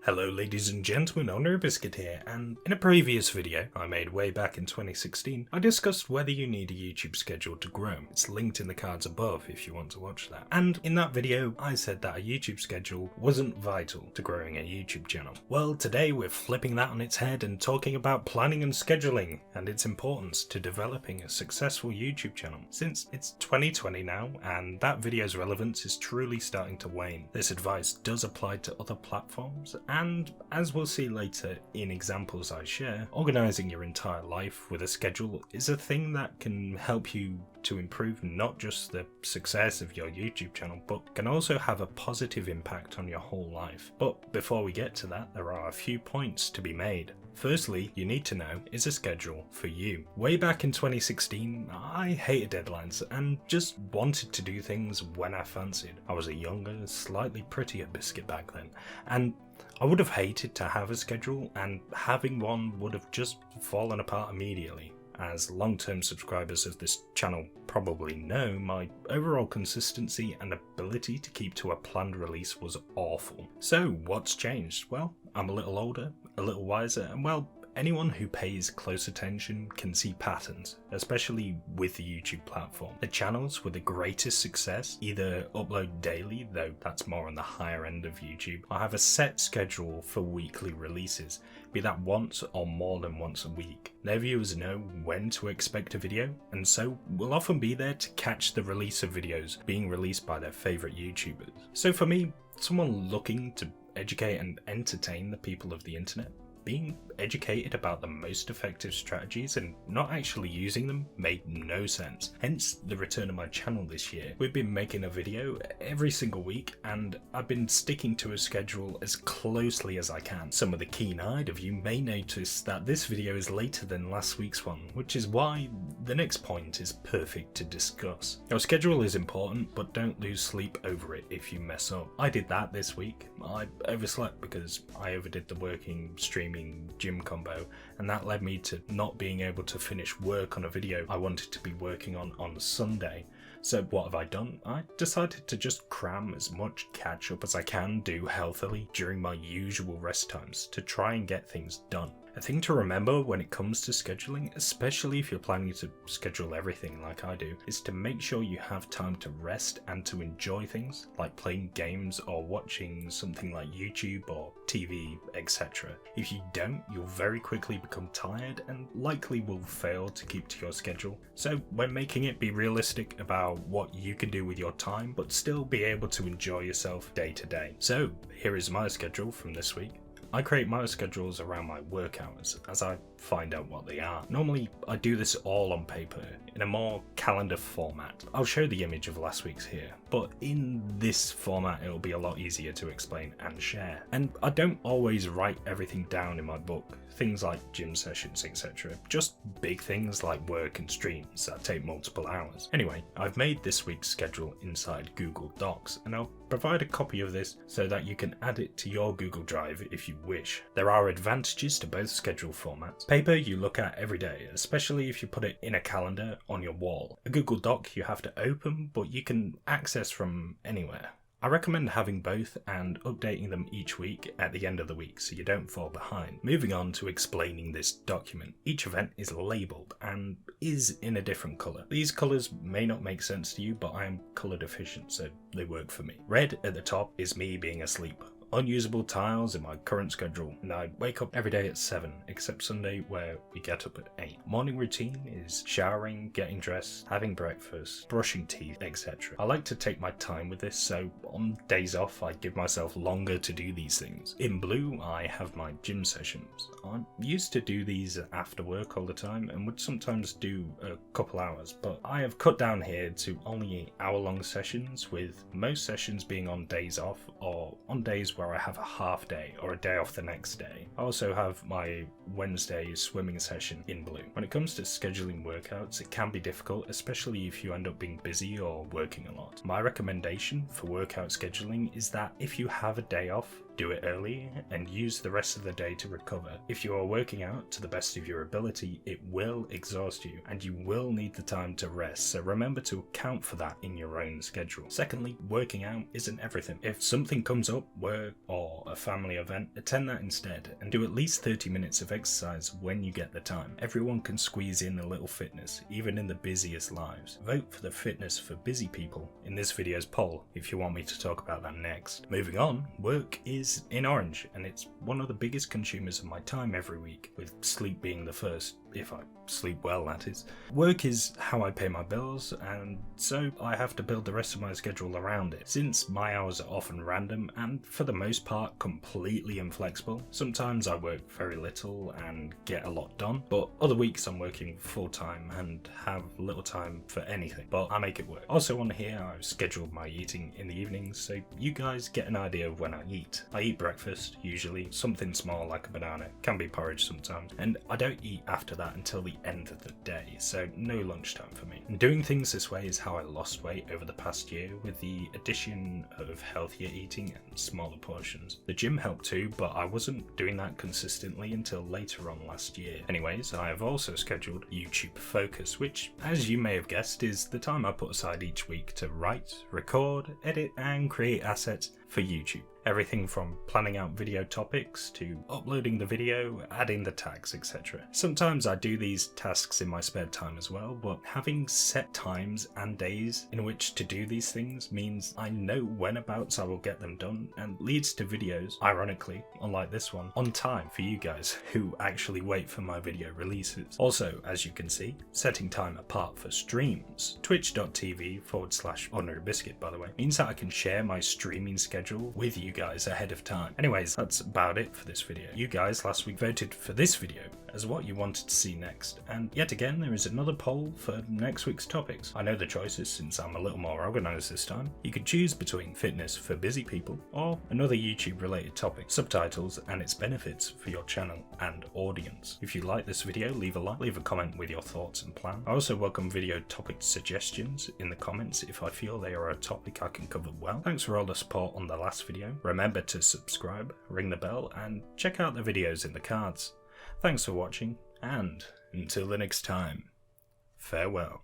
Hello ladies and gentlemen, OrdinaryBiscuit here, and in a previous video I made way back in 2016, I discussed whether you need a YouTube schedule to grow. It's linked in the cards above if you want to watch that. And in that video I said that a YouTube schedule wasn't vital to growing a YouTube channel. Well, today we're flipping that on its head and talking about planning and scheduling and its importance to developing a successful YouTube channel. Since it's 2020 now and that video's relevance is truly starting to wane, this advice does apply to other platforms. And as we'll see later in examples I share, organising your entire life with a schedule is a thing that can help you to improve not just the success of your YouTube channel, but can also have a positive impact on your whole life. But before we get to that, there are a few points to be made. Firstly, you need to know, is a schedule for you? Way back in 2016, I hated deadlines and just wanted to do things when I fancied. I was a younger, slightly prettier biscuit back then, and I would have hated to have a schedule, and having one would have just fallen apart immediately. As long-term subscribers of this channel probably know, my overall consistency and ability to keep to a planned release was awful. So what's changed? Well, I'm a little older, a little wiser, and well, anyone who pays close attention can see patterns, especially with the YouTube platform. The channels with the greatest success either upload daily, though that's more on the higher end of YouTube, or have a set schedule for weekly releases, be that once or more than once a week. Their viewers know when to expect a video, and so will often be there to catch the release of videos being released by their favourite YouTubers. So for me, someone looking to educate and entertain the people of the internet, being educated about the most effective strategies and not actually using them made no sense. Hence the return of my channel this year. We've been making a video every single week and I've been sticking to a schedule as closely as I can. Some of the keen-eyed of you may notice that this video is later than last week's one, which is why the next point is perfect to discuss. Your schedule is important, but don't lose sleep over it if you mess up. I did that this week. I overslept because I overdid the working, streaming, gym combo, and that led me to not being able to finish work on a video I wanted to be working on Sunday. So what have I done? I decided to just cram as much catch up as I can do healthily during my usual rest times to try and get things done. A thing to remember when it comes to scheduling, especially if you're planning to schedule everything like I do, is to make sure you have time to rest and to enjoy things like playing games or watching something like YouTube or TV, etc. If you don't, you'll very quickly become tired and likely will fail to keep to your schedule. So when making it, be realistic about what you can do with your time, but still be able to enjoy yourself day to day. So here is my schedule from this week. I create my schedules around my work hours as I find out what they are. Normally I do this all on paper in a more calendar format. I'll show the image of last week's here, but in this format it'll be a lot easier to explain and share. And I don't always write everything down in my book, things like gym sessions, etc. Just big things like work and streams that take multiple hours. Anyway, I've made this week's schedule inside Google Docs, and I'll provide a copy of this so that you can add it to your Google Drive if you wish. There are advantages to both schedule formats. Paper you look at every day, especially if you put it in a calendar on your wall. A Google Doc you have to open, but you can access from anywhere. I recommend having both and updating them each week at the end of the week so you don't fall behind. Moving on to explaining this document. Each event is labelled and is in a different colour. These colours may not make sense to you, but I am colour deficient, so they work for me. Red at the top is me being asleep. Unusable tiles in my current schedule, and I wake up every day at 7, except Sunday where we get up at 8. Morning routine is showering, getting dressed, having breakfast, brushing teeth, etc. I like to take my time with this, so on days off I give myself longer to do these things. In blue I have my gym sessions. I used to do these after work all the time and would sometimes do a couple hours, but I have cut down here to only hour-long sessions, with most sessions being on days off or on days where I have a half day or a day off the next day. I also have my Wednesday swimming session in blue. When it comes to scheduling workouts, it can be difficult, especially if you end up being busy or working a lot. My recommendation for workout scheduling is that if you have a day off, do it early and use the rest of the day to recover. If you are working out to the best of your ability, it will exhaust you and you will need the time to rest, so remember to account for that in your own schedule. Secondly, working out isn't everything. If something comes up, work or a family event, attend that instead and do at least 30 minutes of exercise when you get the time. Everyone can squeeze in a little fitness, even in the busiest lives. Vote for the fitness for busy people in this video's poll if you want me to talk about that next. Moving on, work is in orange, and it's one of the biggest consumers of my time every week, with sleep being the first, if I sleep well, that is. Work is how I pay my bills, and so I have to build the rest of my schedule around it. Since my hours are often random and for the most part completely inflexible, sometimes I work very little and get a lot done, but other weeks I'm working full time and have little time for anything, but I make it work. Also on here I've scheduled my eating in the evenings so you guys get an idea of when I eat. I eat breakfast, usually something small like a banana, can be porridge sometimes, and I don't eat after that until the end of the day, so no lunchtime for me. And doing things this way is how I lost weight over the past year, with the addition of healthier eating and smaller portions. The gym helped too, but I wasn't doing that consistently until later on last year. Anyways, I have also scheduled YouTube Focus, which, as you may have guessed, is the time I put aside each week to write, record, edit and create assets for YouTube. Everything from planning out video topics to uploading the video, adding the tags, etc. Sometimes I do these tasks in my spare time as well, but having set times and days in which to do these things means I know whenabouts I will get them done and leads to videos, ironically, unlike this one, on time for you guys who actually wait for my video releases. Also, as you can see, setting time apart for streams. Twitch.tv/OrdinaryBiscuit, by the way, means that I can share my streaming schedule with you guys ahead of time. Anyways, that's about it for this video. You guys last week voted for this video as what you wanted to see next, and yet again there is another poll for next week's topics. I know the choices since I'm a little more organised this time. You could choose between fitness for busy people or another YouTube related topic, subtitles and its benefits for your channel and audience. If you like this video, leave a like, leave a comment with your thoughts and plan. I also welcome video topic suggestions in the comments if I feel they are a topic I can cover well. Thanks for all the support on the last video. Remember to subscribe, ring the bell and check out the videos in the cards. Thanks for watching, and until the next time, farewell.